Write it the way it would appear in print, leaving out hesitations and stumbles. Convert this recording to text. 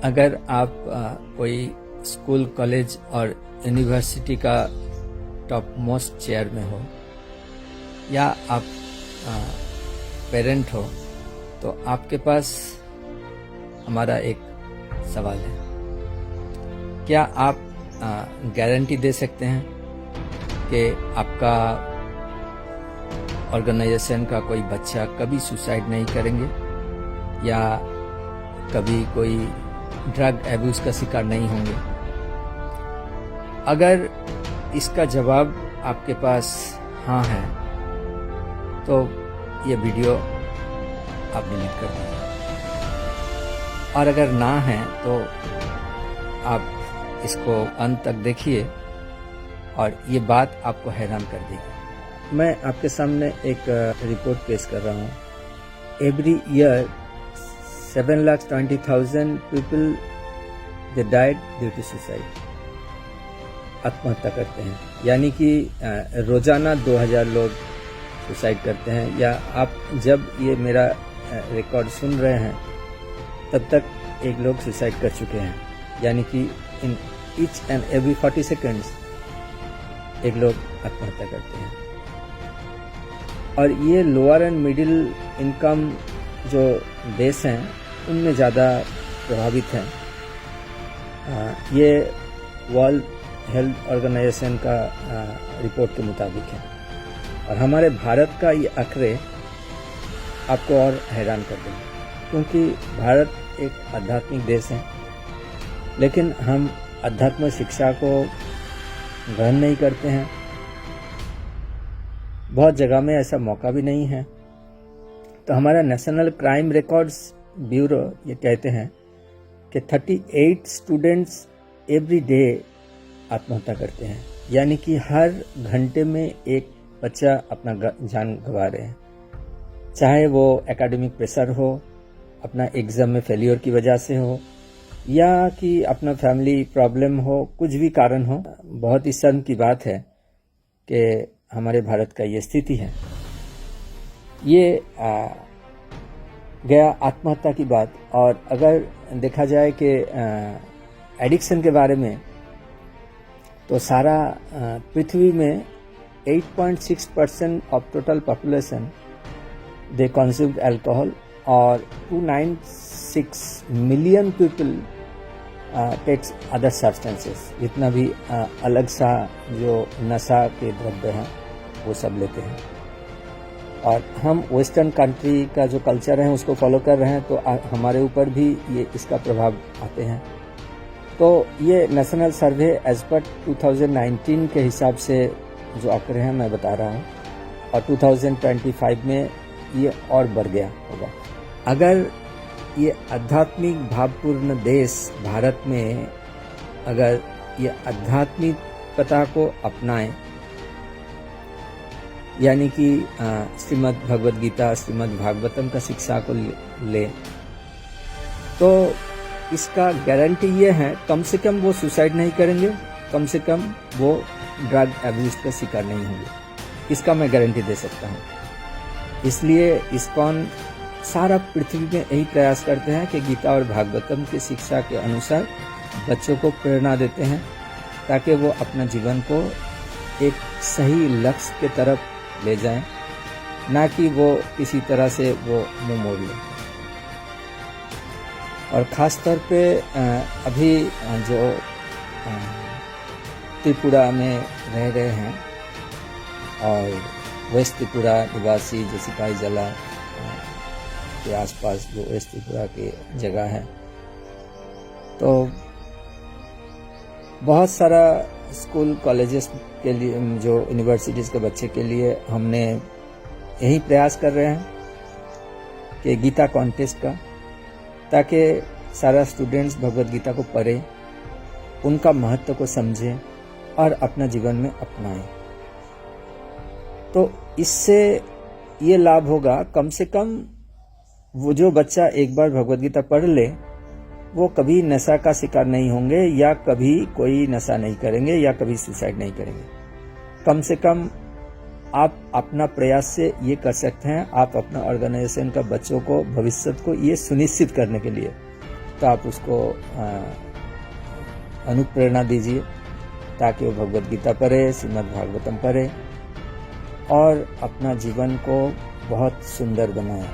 अगर आप कोई स्कूल, कॉलेज और यूनिवर्सिटी का टॉप मोस्ट चेयर में हो या आप पेरेंट हो, तो आपके पास हमारा एक सवाल है। क्या आप गारंटी दे सकते हैं कि आपका ऑर्गेनाइजेशन का कोई बच्चा कभी सुसाइड नहीं करेंगे या कभी कोई ड्रग एब्यूज का शिकार नहीं होंगे? अगर इसका जवाब आपके पास हाँ है तो ये वीडियो आप डिलीट कर दीजिए, और अगर ना है तो आप इसको अंत तक देखिए और ये बात आपको हैरान कर देगी। मैं आपके सामने एक रिपोर्ट पेश कर रहा हूँ। Every year 7,20,000 people they died due to suicide, आत्महत्या करते हैं। यानी कि रोजाना 2,000 लोग सुसाइड करते हैं। या आप जब ये मेरा रिकॉर्ड सुन रहे हैं तब तक एक लोग सुसाइड कर चुके हैं। यानी कि in each and every 40 seconds एक लोग आत्महत्या करते हैं। और ये लोअर एंड मिडिल इनकम जो देश हैं उनमें ज़्यादा प्रभावित हैं। ये वर्ल्ड हेल्थ ऑर्गेनाइजेशन का रिपोर्ट के मुताबिक है। और हमारे भारत का ये आंकड़े आपको और हैरान कर देंगे, क्योंकि भारत एक आध्यात्मिक देश है, लेकिन हम अध्यात्म शिक्षा को ग्रहण नहीं करते हैं। बहुत जगह में ऐसा मौका भी नहीं है। तो हमारा नेशनल क्राइम रिकॉर्ड्स ब्यूरो ये कहते हैं कि 38 स्टूडेंट्स एवरी डे आत्महत्या करते हैं। यानी कि हर घंटे में एक बच्चा अपना जान गंवा रहे हैं, चाहे वो एकेडमिक प्रेशर हो, अपना एग्जाम में फेलियर की वजह से हो, या कि अपना फैमिली प्रॉब्लम हो, कुछ भी कारण हो। बहुत ही शर्म की बात है कि हमारे भारत का ये स्थिति है। ये गया आत्महत्या की बात। और अगर देखा जाए कि एडिक्शन के बारे में, तो सारा पृथ्वी में 8.6% of total population they consumed alcohol, और 296 million people takes other substances. जितना भी अलग सा जो नशा के द्रव्य हैं वो सब लेते हैं। और हम वेस्टर्न कंट्री का जो कल्चर है उसको फॉलो कर रहे हैं, तो हमारे ऊपर भी ये इसका प्रभाव आते हैं। तो ये नेशनल सर्वे एज पर 2019 के हिसाब से जो आंकड़े हैं मैं बता रहा हूँ, और 2025 में ये और बढ़ गया होगा। अगर ये आध्यात्मिक भावपूर्ण देश भारत में अगर ये आध्यात्मिकता को अपनाए, यानी कि श्रीमद् भगवद गीता, श्रीमद् भागवतम का शिक्षा को ले, तो इसका गारंटी ये है कम से कम वो सुसाइड नहीं करेंगे, कम से कम वो ड्रग एब्यूज का शिकार नहीं होंगे। इसका मैं गारंटी दे सकता हूँ। इसलिए इस्कॉन सारा पृथ्वी में यही प्रयास करते हैं कि गीता और भागवतम की शिक्षा के अनुसार बच्चों को प्रेरणा देते हैं, ताकि वो अपना जीवन को एक सही लक्ष्य के तरफ ले जाएं, ना कि वो किसी तरह से वो मुंह मोड़ लें। और ख़ास तौर पे अभी जो त्रिपुरा में रह रहे हैं और वेस्ट त्रिपुरा निवासी जो सिपाही जला के आसपास जो वेस्ट त्रिपुरा की जगह है, तो बहुत सारा स्कूल कॉलेजेस के लिए, जो यूनिवर्सिटीज़ के बच्चे के लिए हमने यही प्रयास कर रहे हैं कि गीता कॉन्टेस्ट का, ताकि सारा स्टूडेंट्स भगवद गीता को पढ़े, उनका महत्व को समझें और अपना जीवन में अपनाएं। तो इससे ये लाभ होगा, कम से कम वो जो बच्चा एक बार भगवद गीता पढ़ ले वो कभी नशा का शिकार नहीं होंगे, या कभी कोई नशा नहीं करेंगे, या कभी सुसाइड नहीं करेंगे। कम से कम आप अपना प्रयास से ये कर सकते हैं। आप अपना ऑर्गेनाइजेशन का बच्चों को भविष्य को ये सुनिश्चित करने के लिए तो आप उसको अनुप्रेरणा दीजिए ताकि वो भगवद गीता पढ़े, श्रीमद् भागवतम पढ़े और अपना जीवन को बहुत सुंदर बनाए।